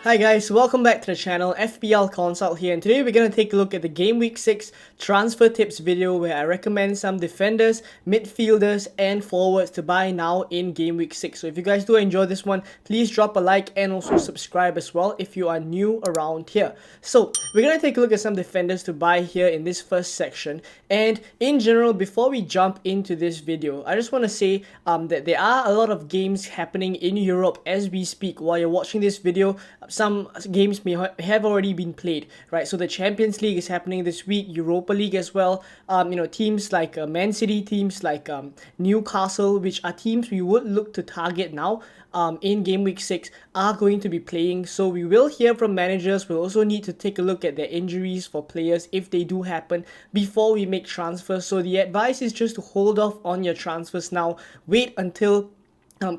Hi guys, welcome back to the channel, FPL Consult here, and today we're going to take a look at the Game Week 6 transfer tips video where I recommend some defenders, midfielders and forwards to buy now in Game Week 6. So if you guys do enjoy this one, please drop a like and also subscribe as well if you are new around here. So we're going to take a look at some defenders to buy here in this first section, and in general, before we jump into this video, I just want to say that there are a lot of games happening in Europe as we speak. While you're watching this video, some games may have already been played, right? So the Champions League is happening this week, Europa League as well. Teams like Man City, teams like Newcastle, which are teams we would look to target now in Game Week 6, are going to be playing. So we will hear from managers. We'll also need to take a look at their injuries for players if they do happen before we make transfers. So the advice is just to hold off on your transfers now. Wait until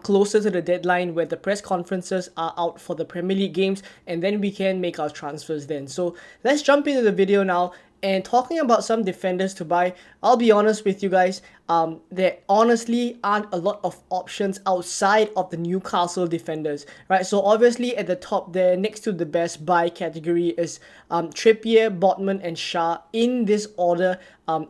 closer to the deadline where the press conferences are out for the Premier League games, and then we can make our transfers then. So let's jump into the video now. And talking about some defenders to buy, I'll be honest with you guys, there honestly aren't a lot of options outside of the Newcastle defenders, right? So obviously at the top there, next to the best buy category is Trippier, Botman and Shah. In this order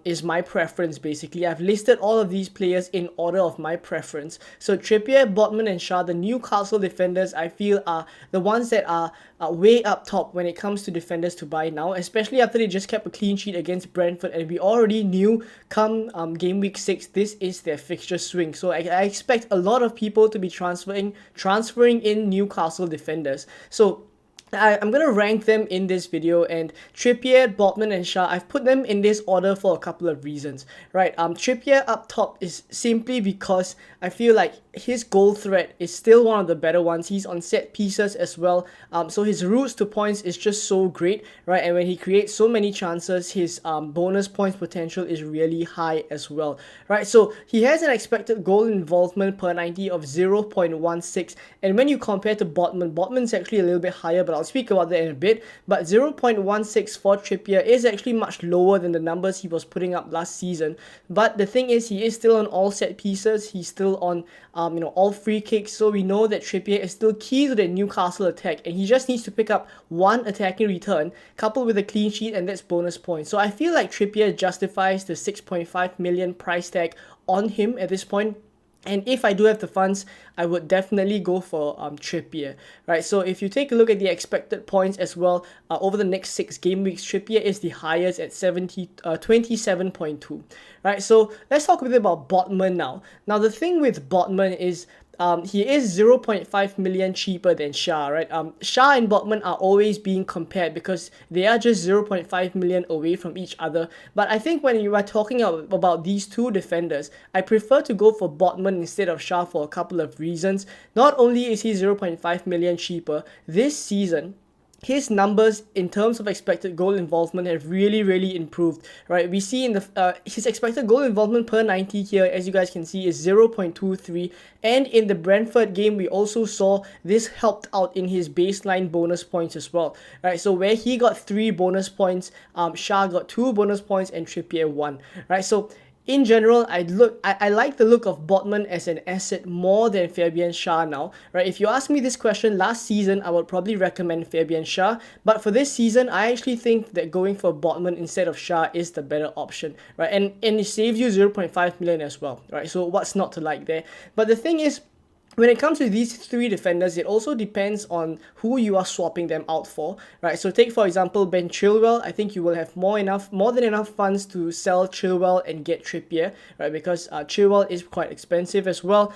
is my preference basically. I've listed all of these players in order of my preference. So Trippier, Botman and Shah, the Newcastle defenders, I feel are the ones that are way up top when it comes to defenders to buy now, especially after they just kept a clean sheet against Brentford, and we already knew come Game Week 6 this is their fixture swing. So I expect a lot of people to be transferring in Newcastle defenders. So I'm going to rank them in this video, and Trippier, Botman and Shah, I've put them in this order for a couple of reasons, right? Trippier up top is simply because I feel like his goal threat is still one of the better ones. He's on set pieces as well, so his routes to points is just so great, right? And when he creates so many chances, his bonus points potential is really high as well, right? So he has an expected goal involvement per 90 of 0.16, and when you compare to Botman's actually a little bit higher, but I'll speak about that in a bit. But 0.16 for Trippier is actually much lower than the numbers he was putting up last season. But the thing is, he is still on all set pieces. He's still on all free kicks. So we know that Trippier is still key to the Newcastle attack, and he just needs to pick up one attacking return coupled with a clean sheet, and that's bonus points. So I feel like Trippier justifies the 6.5 million price tag on him at this point. And if I do have the funds, I would definitely go for Trippier, right? So if you take a look at the expected points as well, over the next 6 game weeks, Trippier is the highest at 27.2, right? So let's talk a bit about Botman now. Now the thing with Botman is he is 0.5 million cheaper than Shah, right? Shah and Botman are always being compared because they are just 0.5 million away from each other. But I think when you are talking about these two defenders, I prefer to go for Botman instead of Shah for a couple of reasons. Not only is he 0.5 million cheaper, this season his numbers in terms of expected goal involvement have really improved, right? We see in the his expected goal involvement per 90 here, as you guys can see, is 0.23, and in the Brentford game we also saw this helped out in his baseline bonus points as well, right? So where he got 3 bonus points, Shah got 2 bonus points and Trippier 1, right? So in general, I like the look of Botman as an asset more than Fabian Shah now, right? If you ask me this question last season, I would probably recommend Fabian Shah, but for this season, I actually think that going for Botman instead of Shah is the better option, right? And it saves you 0.5 million as well, right? So what's not to like there? But the thing is, when it comes to these 3 defenders, it also depends on who you are swapping them out for, right? So take for example Ben Chilwell. I think you will have more than enough funds to sell Chilwell and get Trippier, right? Because Chilwell is quite expensive as well.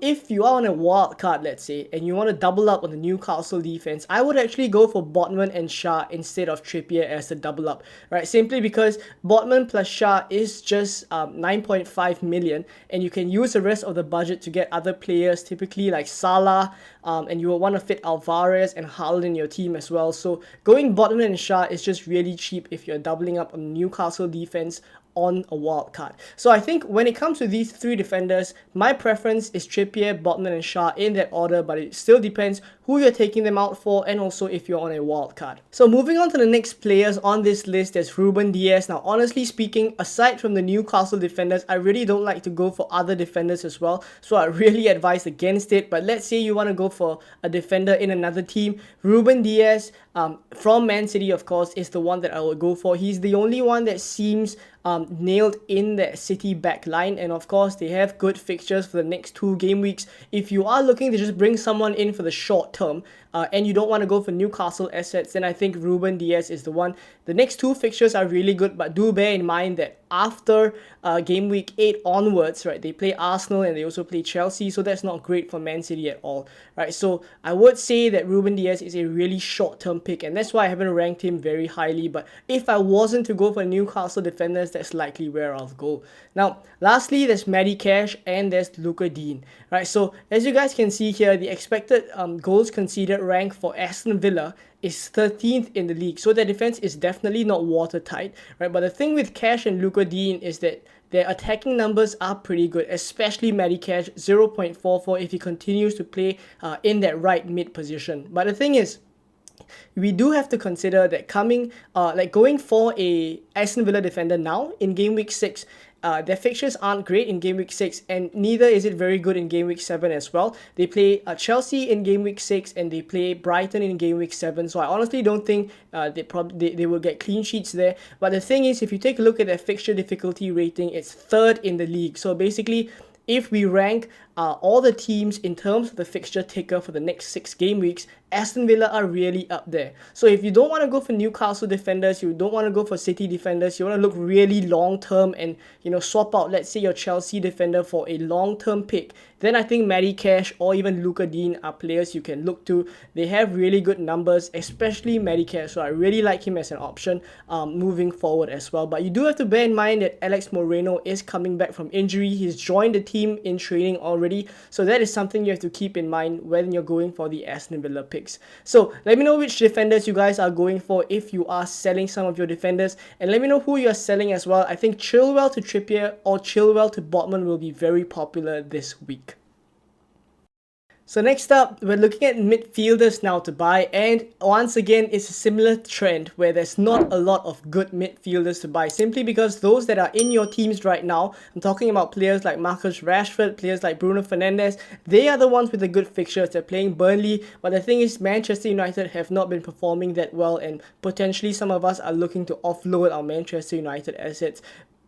If you are on a wild card, let's say, and you want to double up on the Newcastle defense, I would actually go for Botman and Shah instead of Trippier as a double up, right? Simply because Botman plus Shah is just 9.5 million, and you can use the rest of the budget to get other players, typically like Salah, and you will want to fit Alvarez and Haaland in your team as well. So going Botman and Shah is just really cheap if you're doubling up on Newcastle defense on a wild card. So I think when it comes to these three defenders, my preference is Trippier, Botman and Shah in that order, but it still depends who you're taking them out for and also if you're on a wild card. So moving on to the next players on this list, there's Ruben Dias. Now honestly speaking, aside from the Newcastle defenders, I really don't like to go for other defenders as well, so I really advise against it. But let's say you want to go for a defender in another team, Ruben Dias from Man City, of course, is the one that I will go for. He's the only one that seems nailed in that City back line, and of course they have good fixtures for the next 2 game weeks. If you are looking to just bring someone in for the short term and you don't want to go for Newcastle assets, then I think Ruben Dias is the one. The next 2 fixtures are really good, but do bear in mind that after game week 8 onwards, right, they play Arsenal and they also play Chelsea, so that's not great for Man City at all, right? So I would say that Ruben Dias is a really short-term pick, and that's why I haven't ranked him very highly. But if I wasn't to go for Newcastle defenders, that's likely where I'll go. Now, lastly, there's Matty Cash and there's Luca Dean, right? So as you guys can see here, the expected goals conceded rank for Aston Villa is 13th in the league, so their defense is definitely not watertight, right? But the thing with Cash and Luca Dean is that their attacking numbers are pretty good, especially Matty Cash, 0.44 if he continues to play in that right mid position. But the thing is, we do have to consider that going for a Aston Villa defender now in game week 6, their fixtures aren't great in game week 6, and neither is it very good in game week 7 as well. They play Chelsea in game week 6 and they play Brighton in game week 7, so I honestly don't think they will get clean sheets there. But the thing is, if you take a look at their fixture difficulty rating, it's 3rd in the league. So basically, if we rank all the teams in terms of the fixture ticker for the next 6 game weeks, Aston Villa are really up there. So if you don't want to go for Newcastle defenders, you don't want to go for City defenders, you want to look really long term and swap out, let's say, your Chelsea defender for a long term pick, then I think Matty Cash or even Luca Dean are players you can look to. They have really good numbers, especially Matty Cash, so I really like him as an option moving forward as well. But you do have to bear in mind that Alex Moreno is coming back from injury. He's joined the team in training already, so that is something you have to keep in mind when you're going for the Aston Villa pick. So let me know which defenders you guys are going for if you are selling some of your defenders, and let me know who you are selling as well. I think Chilwell to Trippier or Chilwell to Botman will be very popular this week. So next up, we're looking at midfielders now to buy, and once again, it's a similar trend where there's not a lot of good midfielders to buy, simply because those that are in your teams right now, I'm talking about players like Marcus Rashford, players like Bruno Fernandes, they are the ones with the good fixtures. They're playing Burnley, but the thing is, Manchester United have not been performing that well, and potentially some of us are looking to offload our Manchester United assets.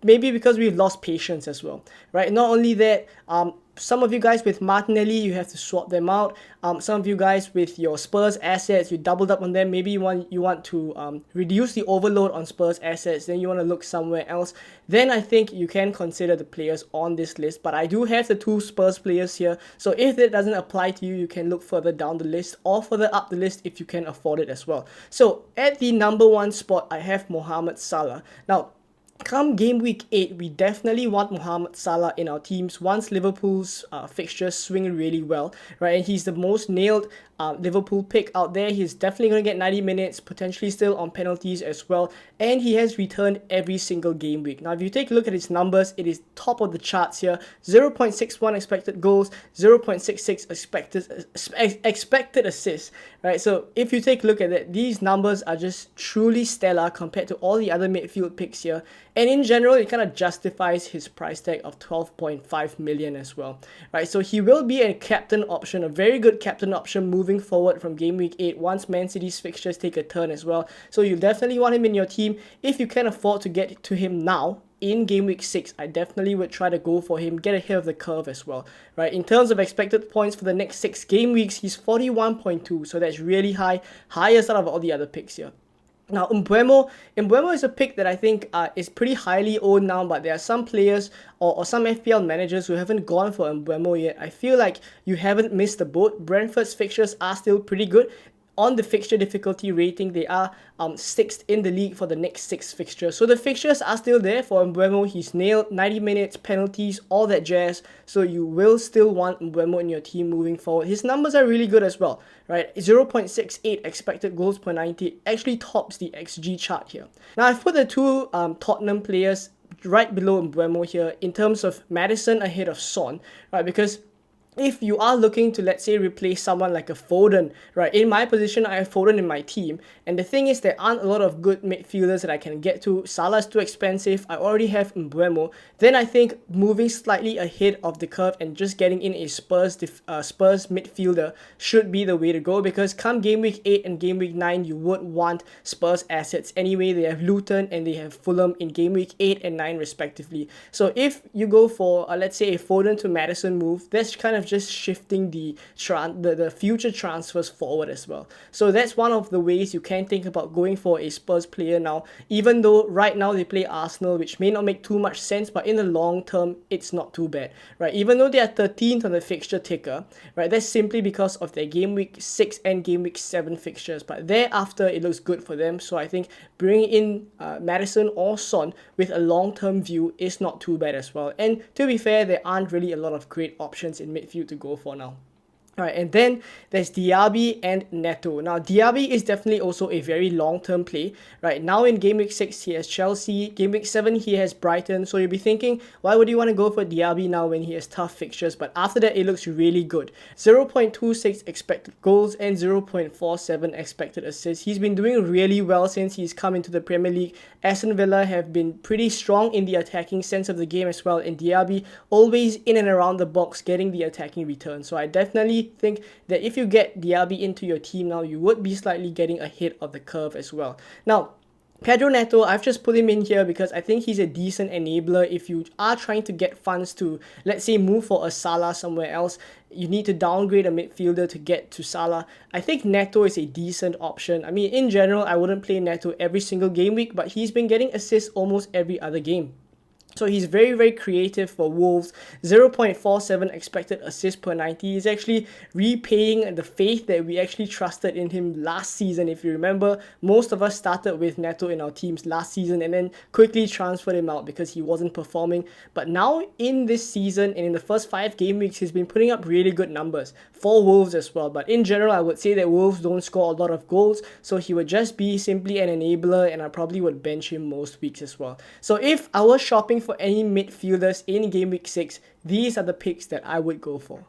Maybe because we've lost patience as well, right? Not only that, some of you guys with Martinelli, you have to swap them out. Some of you guys with your Spurs assets, you doubled up on them. Maybe you want to reduce the overload on Spurs assets, then you want to look somewhere else. Then I think you can consider the players on this list. But I do have the 2 Spurs players here, so if that doesn't apply to you, you can look further down the list or further up the list if you can afford it as well. So at the number 1 spot, I have Mohamed Salah. Now, come game week 8, we definitely want Mohamed Salah in our teams once Liverpool's fixtures swing really well, right? And he's the most nailed Liverpool pick out there. He's definitely going to get 90 minutes, potentially still on penalties as well, and he has returned every single game week. Now, if you take a look at his numbers, it is top of the charts here. 0.61 expected goals, 0.66 expected assists, right? So if you take a look at it, these numbers are just truly stellar compared to all the other midfield picks here. And in general, it kind of justifies his price tag of 12.5 million as well, right? So he will be a captain option, a very good captain option moving forward from game week 8 once Man City's fixtures take a turn as well. So you definitely want him in your team. If you can afford to get to him now in game week 6, I definitely would try to go for him, get ahead of the curve as well, right? In terms of expected points for the next 6 game weeks, he's 41.2, so that's really high, highest out of all the other picks here. Now, Mbeumo is a pick that I think is pretty highly owned now, but there are some players or some FPL managers who haven't gone for Mbeumo yet. I feel like you haven't missed the boat. Brentford's fixtures are still pretty good. On the fixture difficulty rating, they are 6th in the league for the next 6 fixtures. So the fixtures are still there for Mbeumo. He's nailed 90 minutes, penalties, all that jazz. So you will still want Mbeumo in your team moving forward. His numbers are really good as well, right? 0.68 expected goals per 90 actually tops the XG chart here. Now, I've put the 2 Tottenham players right below Mbeumo here in terms of Maddison ahead of Son, right? Because if you are looking to, let's say, replace someone like a Foden, right? In my position, I have Foden in my team. And the thing is, there aren't a lot of good midfielders that I can get to. Salah's too expensive. I already have Mbeumo. Then I think moving slightly ahead of the curve and just getting in a Spurs midfielder should be the way to go, because come game week 8 and game week 9, you would want Spurs assets anyway. They have Luton and they have Fulham in game week 8 and 9 respectively. So if you go for, let's say, a Foden to Maddison move, that's kind of just shifting the future transfers forward as well. So that's one of the ways you can think about going for a Spurs player now, even though right now they play Arsenal, which may not make too much sense, but in the long term, it's not too bad, right? Even though they are 13th on the fixture ticker, right? That's simply because of their game week 6 and game week 7 fixtures, but thereafter it looks good for them. So I think bringing in Maddison or Son with a long-term view is not too bad as well. And to be fair, there aren't really a lot of great options in midfield to go for now. Alright, and then there's Diaby and Neto. Now, Diaby is definitely also a very long-term play. Right now in Game Week 6, he has Chelsea. Game Week 7, he has Brighton. So you'll be thinking, why would you want to go for Diaby now when he has tough fixtures? But after that, it looks really good. 0.26 expected goals and 0.47 expected assists. He's been doing really well since he's come into the Premier League. Aston Villa have been pretty strong in the attacking sense of the game as well. And Diaby always in and around the box getting the attacking return. So I definitely think that if you get Diaby into your team now, you would be slightly getting ahead of the curve as well. Now, Pedro Neto, I've just put him in here because I think he's a decent enabler. If you are trying to get funds to, let's say, move for a Salah somewhere else, you need to downgrade a midfielder to get to Salah. I think Neto is a decent option. I mean, in general, I wouldn't play Neto every single game week, but he's been getting assists almost every other game. So he's very, very creative for Wolves. 0.47 expected assists per 90. He's actually repaying the faith that we actually trusted in him last season. If you remember, most of us started with Neto in our teams last season and then quickly transferred him out because he wasn't performing. But now in this season and in the first 5 game weeks, he's been putting up really good numbers for Wolves as well. But in general, I would say that Wolves don't score a lot of goals. So he would just be simply an enabler, and I probably would bench him most weeks as well. So if I was shopping for any midfielders in Game Week 6, these are the picks that I would go for.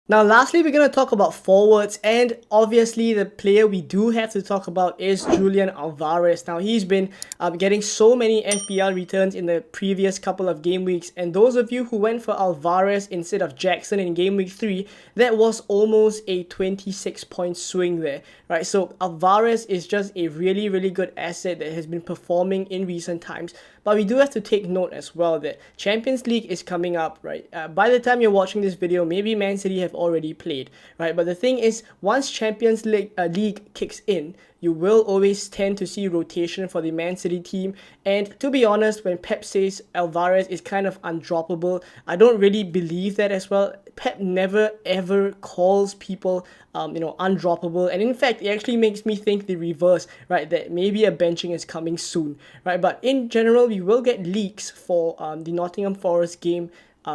Now, lastly, we're going to talk about forwards, and obviously the player we do have to talk about is Julian Alvarez. Now, he's been getting so many FPL returns in the previous couple of game weeks, and those of you who went for Alvarez instead of Jackson in game week 3, that was almost a 26-point swing there, right? So Alvarez is just a really, really good asset that has been performing in recent times. But we do have to take note as well that Champions League is coming up, right? By the time you're watching this video, maybe Man City have already played, right? But the thing is, once Champions League kicks in, you will always tend to see rotation for the Man City team. And to be honest, when Pep says Alvarez is kind of undroppable, I don't really believe that as well. Pep never ever calls people undroppable, and in fact it actually makes me think the reverse, right? That maybe a benching is coming soon, right? But in general, we will get leaks for the Nottingham Forest game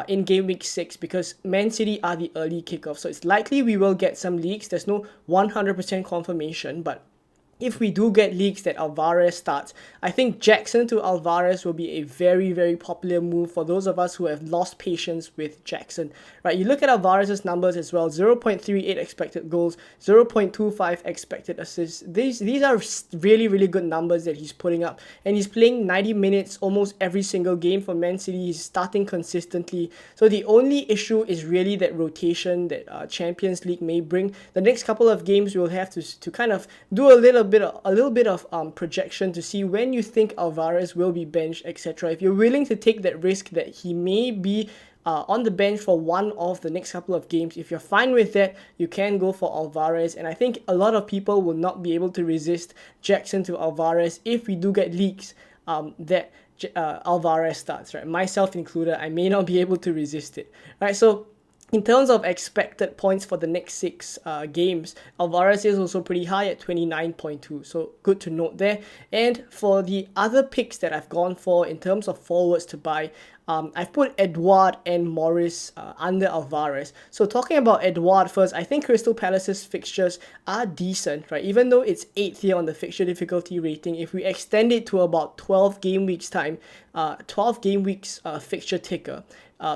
in game week 6 because Man City are the early kickoff, so it's likely we will get some leaks. There's no 100% confirmation, but if we do get leaks that Alvarez starts, I think Jackson to Alvarez will be a very, very popular move for those of us who have lost patience with Jackson, right? You look at Alvarez's numbers as well, 0.38 expected goals, 0.25 expected assists. These are really, really good numbers that he's putting up, and he's playing 90 minutes almost every single game for Man City. He's starting consistently. So the only issue is really that rotation that Champions League may bring. The next couple of games we'll have to kind of do a little bit of projection to see when you think Alvarez will be benched, etc. If you're willing to take that risk that he may be on the bench for one of the next couple of games, if you're fine with that, you can go for Alvarez. And I think a lot of people will not be able to resist Jackson to Alvarez if we do get leaks that Alvarez starts, right? Myself included, I may not be able to resist it, right? So in terms of expected points for the next 6 games, Alvarez is also pretty high at 29.2, so good to note there. And for the other picks that I've gone for in terms of forwards to buy, I've put Edouard and Morris under Alvarez. So talking about Edouard first, I think Crystal Palace's fixtures are decent, right? Even though it's 8th here on the fixture difficulty rating, if we extend it to about 12 game weeks time, 12 game weeks fixture ticker,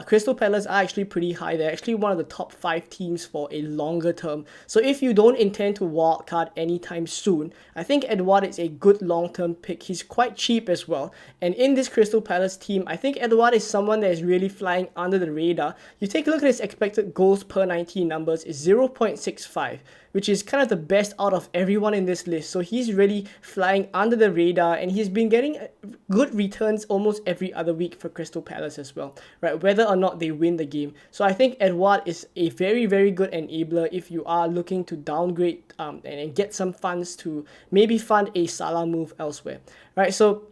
Crystal Palace are actually pretty high. They're actually one of the top 5 teams for a longer term. So if you don't intend to wildcard anytime soon, I think Edouard is a good long-term pick. He's quite cheap as well. And in this Crystal Palace team, I think Edouard is someone that is really flying under the radar. You take a look at his expected goals per 90 numbers is 0.65, which is kind of the best out of everyone in this list. So he's really flying under the radar, and he's been getting good returns almost every other week for Crystal Palace as well, right? Whether or not they win the game. So I think Edouard is a very, very good enabler if you are looking to downgrade and get some funds to maybe fund a Salah move elsewhere, right? So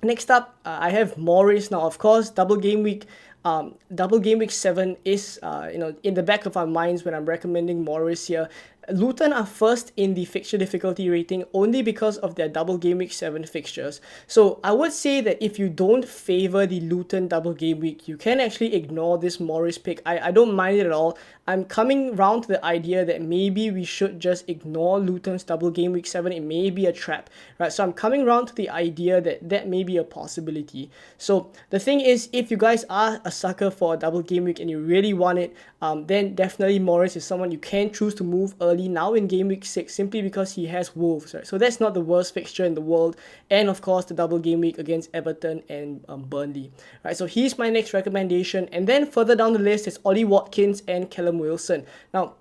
next up, I have Morris. Now, of course, double game week 7 is in the back of our minds when I'm recommending Morris here. Luton are first in the fixture difficulty rating only because of their double game week 7 fixtures. So I would say that if you don't favor the Luton double game week, you can actually ignore this Morris pick. I don't mind it at all. I'm coming round to the idea that maybe we should just ignore Luton's double game week 7. It may be a trap, right? So I'm coming round to the idea that that may be a possibility. So the thing is, if you guys are a sucker for a double game week and you really want it, then definitely Morris is someone you can choose to move early now in game week 6 simply because he has Wolves, right? So that's not the worst fixture in the world. And of course, the double game week against Everton and Burnley, right? So he's my next recommendation. And then further down the list is Ollie Watkins and Callum Wilson. Now,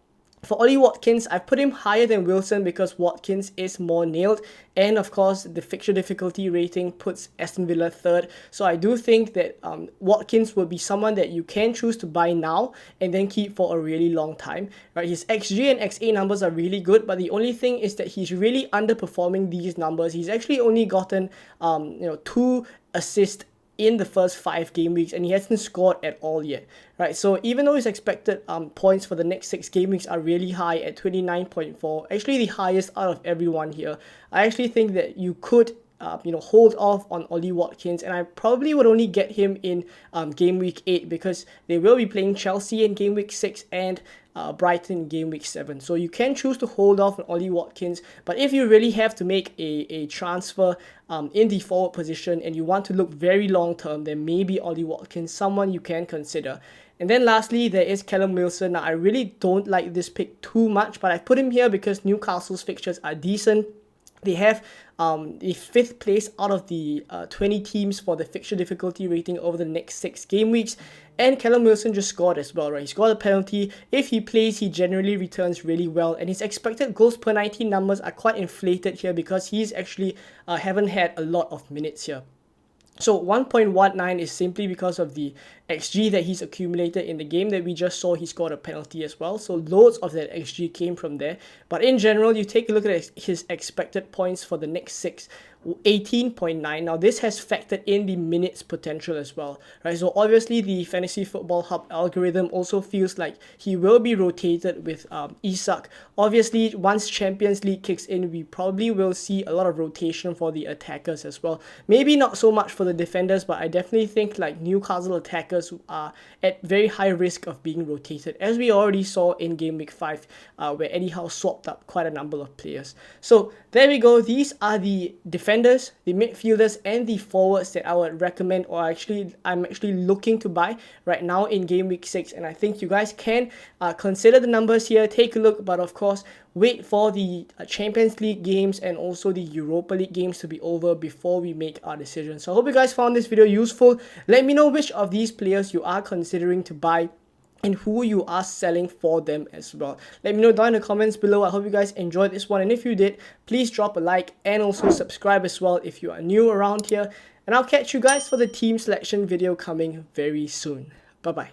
for Ollie Watkins, I've put him higher than Wilson because Watkins is more nailed. And of course, the fixture difficulty rating puts Aston Villa third. So I do think that Watkins will be someone that you can choose to buy now and then keep for a really long time. Right? His XG and XA numbers are really good, but the only thing is that he's really underperforming these numbers. He's actually only gotten 2 assists in the first 5 game weeks, and he hasn't scored at all yet, right? So even though his expected points for the next 6 game weeks are really high at 29.4, actually the highest out of everyone here, I actually think that you could hold off on Ollie Watkins, and I probably would only get him in game week 8 because they will be playing Chelsea in game week 6 and Brighton in game week 7. So you can choose to hold off on Ollie Watkins, but if you really have to make a transfer in the forward position and you want to look very long term, then maybe Ollie Watkins, someone you can consider. And then lastly, there is Callum Wilson. Now, I really don't like this pick too much, but I put him here because Newcastle's fixtures are decent. They have the 5th place out of the 20 teams for the fixture difficulty rating over the next 6 game weeks. And Callum Wilson just scored as well, right? He scored a penalty. If he plays, he generally returns really well. And his expected goals per 90 numbers are quite inflated here because he's actually haven't had a lot of minutes here. So 1.19 is simply because of the XG that he's accumulated in the game that we just saw. He scored a penalty as well. So loads of that XG came from there. But in general, you take a look at his expected points for the next 6, 18.9. Now this has factored in the minutes potential as well, right? So obviously the Fantasy Football Hub algorithm also feels like he will be rotated with Isak. Obviously, once Champions League kicks in, we probably will see a lot of rotation for the attackers as well. Maybe not so much for the defenders, but I definitely think like Newcastle attackers are at very high risk of being rotated, as we already saw in Game Week 5, where Eddie Howe swapped up quite a number of players. So there we go. These are the defenders, the midfielders, and the forwards that I would recommend, or I'm actually looking to buy right now in Game Week 6. And I think you guys can consider the numbers here, take a look, but of course, wait for the Champions League games and also the Europa League games to be over before we make our decision. So I hope you guys found this video useful. Let me know which of these players you are considering to buy and who you are selling for them as well. Let me know down in the comments below. I hope you guys enjoyed this one, and if you did, please drop a like and also subscribe as well if you are new around here. And I'll catch you guys for the team selection video coming very soon. Bye bye.